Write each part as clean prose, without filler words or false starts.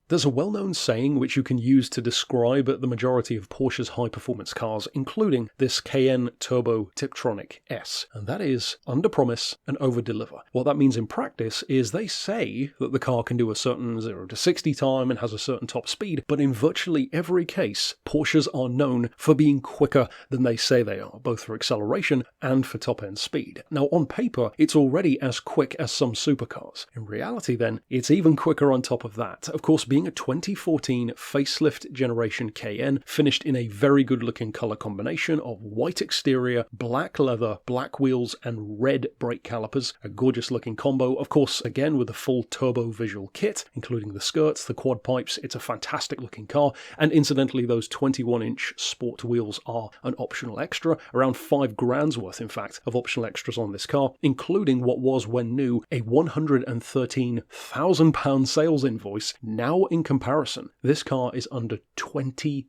There's a well-known saying which you can use to describe the majority of Porsche's high-performance cars, including this Cayenne Turbo Tiptronic S, and that is under-promise and over-deliver. What that means in practice is they say that the car can do a certain 0 to 60 time and has a certain top speed, but in virtually every case, Porsches are known for being quicker than they say they are, both for acceleration and for top-end speed. Now, on paper, it's already as quick as some supercars. In reality, then, it's even quicker on top of that. Of course, being a 2014 facelift generation Cayenne, finished in a very good looking colour combination of white exterior, black leather, black wheels and red brake calipers, a gorgeous looking combo, of course again with the full turbo visual kit, including the skirts, the quad pipes. It's a fantastic looking car, and incidentally those 21-inch sport wheels are an optional extra, around £5,000 worth in fact of optional extras on this car, including what was when new a £113,000 sales invoice. Now in comparison, this car is under £22,000.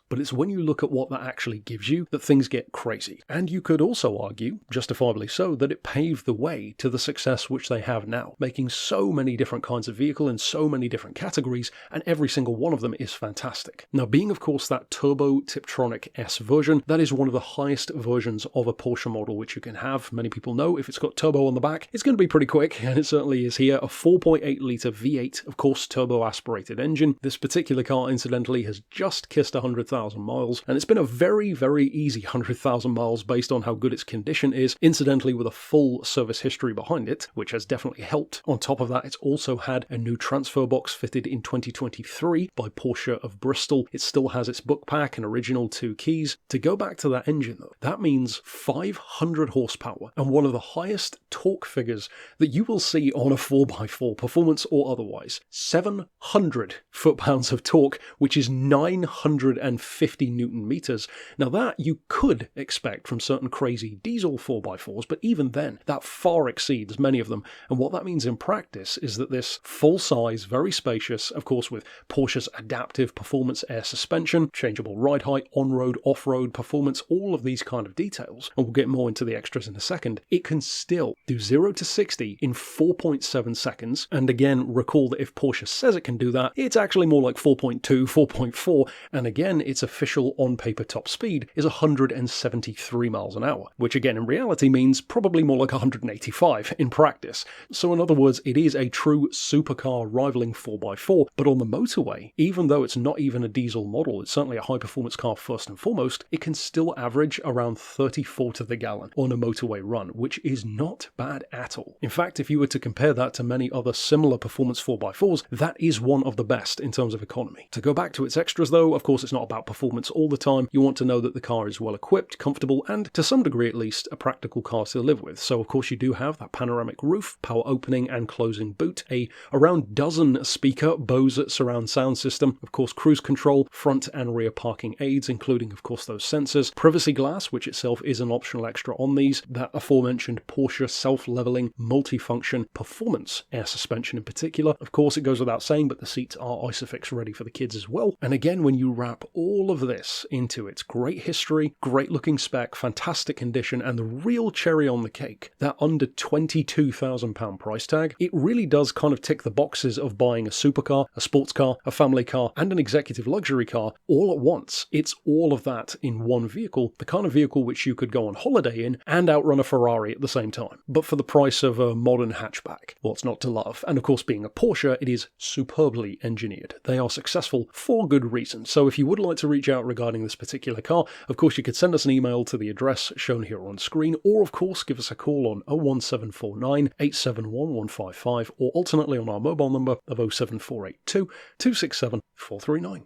But it's when you look at what that actually gives you that things get crazy. And you could also argue, justifiably so, that it paved the way to the success which they have now, making so many different kinds of vehicle in so many different categories, and every single one of them is fantastic. Now, being of course that Turbo Tiptronic S version, that is one of the highest versions of a Porsche model which you can have. Many people know if it's got turbo on the back, it's going to be pretty quick, and it certainly is here. A 4.8 litre V8, of course, turbo aspirated engine. This particular car, incidentally, has just kissed 100,000 miles, and it's been a very, very easy 100,000 miles based on how good its condition is, incidentally with a full service history behind it, which has definitely helped. On top of that, it's also had a new transfer box fitted in 2023 by Porsche of Bristol. It still has its book pack and original 2 keys. To go back to that engine though, that means 500 horsepower and one of the highest torque figures that you will see on a 4x4, performance or otherwise. 700 foot-pounds of torque, which is 950 Newton meters. Now that you could expect from certain crazy diesel 4x4s, but even then, that far exceeds many of them. And what that means in practice is that this full-size, very spacious, of course with Porsche's adaptive performance air suspension, changeable ride height, on-road, off-road performance, all of these kind of details, and we'll get more into the extras in a second, it can still do 0 to 60 in 4.7 seconds. And again, recall that if Porsche says it can do that, it's actually more like 4.2, 4.4, and again, its official on-paper top speed is 173 miles an hour, which again in reality means probably more like 185 in practice. So in other words, it is a true supercar rivaling 4x4, but on the motorway, even though it's not even a diesel model, it's certainly a high-performance car first and foremost, it can still average around 34 to the gallon on a motorway run, which is not bad at all. In fact, if you were to compare that to many other similar performance 4x4s, that is one of the best in terms of economy. To go back to its extras though, of course it's not about performance all the time. You want to know that the car is well equipped, comfortable, and to some degree at least a practical car to live with. So of course you do have that panoramic roof, power opening and closing boot, a around dozen speaker Bose surround sound system, of course cruise control, front and rear parking aids, including of course those sensors, privacy glass, which itself is an optional extra on these, that aforementioned Porsche self-leveling multifunction performance air suspension in particular. Of course it goes without saying, but the seats are ISOFIX ready for the kids as well. And again, when you wrap all of this into its great history, great looking spec, fantastic condition, and the real cherry on the cake, that under £22,000 price tag, it really does kind of tick the boxes of buying a supercar, a sports car, a family car, and an executive luxury car all at once. It's all of that in one vehicle, the kind of vehicle which you could go on holiday in and outrun a Ferrari at the same time, but for the price of a modern hatchback. What's not to love? And of course, being a Porsche, it is superbly engineered. They are successful for good reason. So if you would like to reach out regarding this particular car, of course you could send us an email to the address shown here on screen, or of course give us a call on 01749 871 155, or alternately on our mobile number of 07482 267 439.